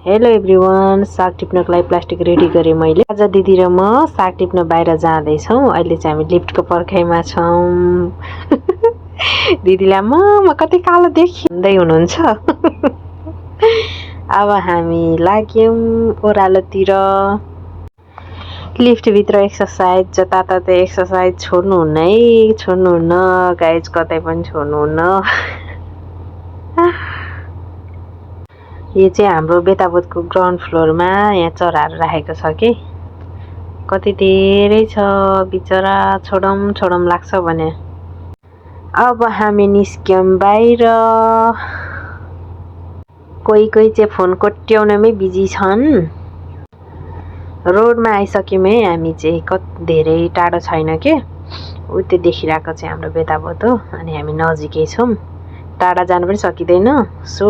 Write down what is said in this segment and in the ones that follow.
Hello everyone, साग टिप्नको लागि plastic ready गरेँ मैले। आज दिदी र म साग टिप्न बाहिर जाँदैछौँ। अहिले चाहिँ हामी लिफ्टको पर्खाइमा छौँ। दिदीलाई म कति कालो देखिँदै हुनुहुन्छ। अब हामी लाग्यौँ ओह्रालोतिर। लिफ्टभित्र एक्सर्साइज, जताततै एक्सर्साइज छोड्नुहुन्न है, छोड्नुहुन्न गाइज, कतै पनि छोड्नुहुन्न। यो चाहिँ हाम्रो बेताबोधको ग्राउन्ड फ्लोरमा यहाँ चराहरू राखेको छ कि कति धेरै छ बिचरा, छोडौँ छोडौँ लाग्छ भने। अब हामी निस्क्यौँ बाहिर। कोही कोही चाहिँ फोन कोट्याउनमै बिजी छन्। रोडमा आइसक्यौँ है हामी चाहिँ, धेरै टाढो छैन के। उ त्यो देखिरहेको चाहिँ हाम्रो बेताबोध हो अनि हामी नजिकै छौँ। टाढा जानु पनि सकिँदैन, सो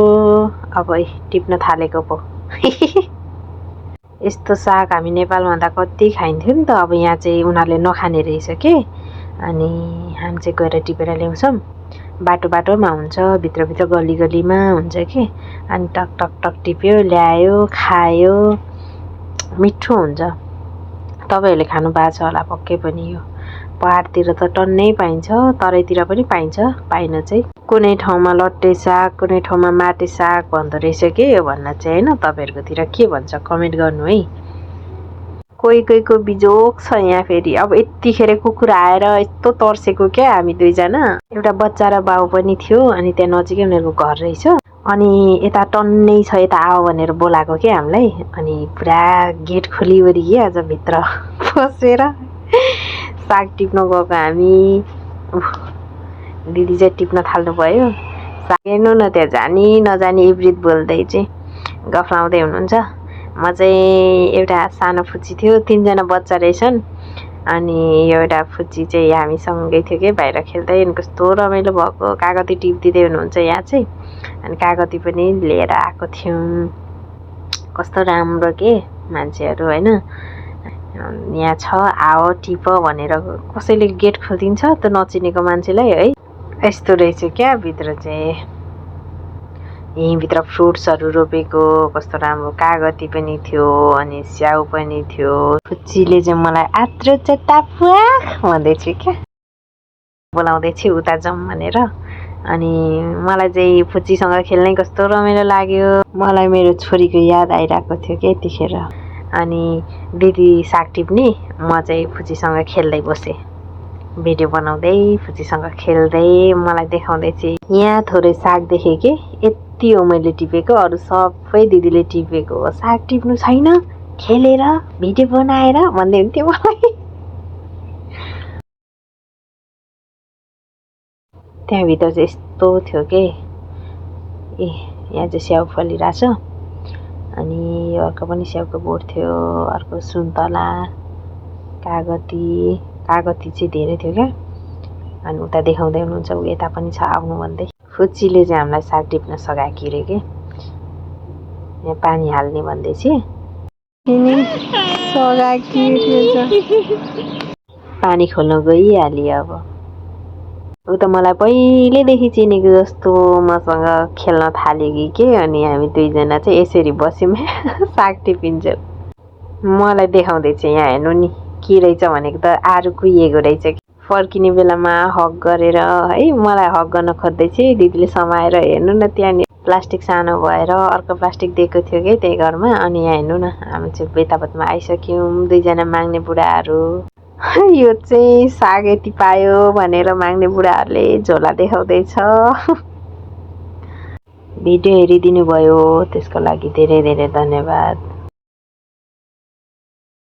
अब टिप्न थालेको पो। यस्तो साग हामी नेपालमा त कति खाइन्थ्यो नि त। अब यहाँ चाहिँ उनीहरूले नखाने रहेछ के, अनि हामी चाहिँ गएर टिपेर ल्याउँछौँ। बाटो बाटोमा हुन्छ, भित्रभित्र गली गलीमा हुन्छ कि, अनि टक टक टक टिप्यो, ल्यायो, खायो, मिठो हुन्छ। तपाईँहरूले खानु भएको छ होला पक्कै पनि। यो पहाडतिर त टन्नै पाइन्छ, तराईतिर पनि पाइन्छ, पाइन चाहिँ। कुनै ठाउँमा लट्टे साग, कुनै ठाउँमा माटे साग भन्दो रहेछ के यो भन्न चाहिँ होइन। तपाईँहरूकोतिर के भन्छ कमेन्ट गर्नु है। कोही कोहीको बिजोक छ यहाँ फेरि। अब यतिखेर कुकुर आएर यस्तो तर्सेको क्या हामी दुईजना। एउटा बच्चा र बाउ पनि थियो, अनि त्यहाँ नजिकै उनीहरूको घर रहेछ। अनि यता टन्नै छ, यता आऊ भनेर बोलाएको क्या हामीलाई। अनि पुरा गेट खोलिवरी क्या आज भित्र पसेर साग टिप्न गएको हामी। दिदी चाहिँ टिप्न थाल्नु भयो। हेर्नु न त्यहाँ जानी नजानी इब्रित बोल्दै चाहिँ गफाउँदै हुनुहुन्छ। म चाहिँ एउटा सानो फुच्ची थियो, 3जना बच्चा रहेछन्। अनि एउटा फुच्ची चाहिँ हामीसँगै थियो कि बाहिर खेल्दै। अनि कस्तो रमाइलो भएको, कागती टिपिदिँदै हुनुहुन्छ यहाँ चाहिँ। अनि कागती पनि लिएर आएको थियौँ। कस्तो राम्रो के मान्छेहरू होइन। यहाँ छ आओ टिप भनेर कसैले गेट खोलिदिन्छ त नचिनेको मान्छेलाई है। यस्तो रहेछ क्या भित्र चाहिँ। यहीँभित्र फ्रुट्सहरू रोपेको कस्तो राम्रो, कागती पनि थियो अनि स्याउ पनि थियो। फुच्चीले चाहिँ मलाई आत्रो चेतापुवा भन्दैछु क्या, बोलाउँदैछु उता जाउँ भनेर। अनि मलाई चाहिँ फुच्चीसँग खेल्नै कस्तो रमाइलो लाग्यो। मलाई मेरो छोरीको याद आइरहेको थियो कि यतिखेर। अनि दिदी साग टिप्ने, म चाहिँ फुच्चीसँग खेल्दै बसेँ, भिडियो बनाउँदै फुच्चीसँग खेल्दै मलाई देखाउँदै चाहिँ। यहाँ थोरै साग देखेँ कि, यति हो मैले टिपेको, अरू सबै दिदीले टिपेको हो। साग टिप्नु छैन, खेलेर भिडियो बनाएर भन्दै हुन्थ्यो मलाई। त्यहाँभित्र चाहिँ यस्तो थियो कि, ए यहाँ चाहिँ स्याउ फलिरहेछ। अनि अर्को पनि स्याउको बोट थियो, अर्को सुन्तला, कागती चाहिँ धेरै थियो क्या। अनि उता देखाउँदै हुनुहुन्छ, ऊ यता पनि छ आउनु भन्दै। फुच्चीले चाहिँ हामीलाई साग टिप्न सघाएको रे कि, यहाँ पानी हाल्ने भन्दैछ। पानी खोल्न गइहाल्यो। अब ऊ त मलाई पहिल्यैदेखि चिनेको जस्तो मसँग खेल्न थाल्यो कि अनि हामी दुईजना चाहिँ यसरी बस्यौँ साग टिपिन्छौँ। मलाई देखाउँदैछ यहाँ हेर्नु नि, के रहेछ भनेको त आरु कुहिएको रहेछ। फर्किने बेलामा हक गरेर है, मलाई हक गर्न खोज्दैछ। दिदीले समाएर हेर्नु न, त्यहाँनिर प्लास्टिक सानो भएर अर्को प्लास्टिक दिएको थियो कि त्यही घरमा। अनि यहाँ हेर्नु न, हामी चाहिँ बेताबोधमा आइसक्यौँ, दुईजना माग्ने बुढाहरू। यो चाहिँ साग यति पायो भनेर माग्ने बुढाहरूले झोला देखाउँदैछ। भिडियो हेरिदिनु भयो त्यसको लागि धेरै धेरै धन्यवाद।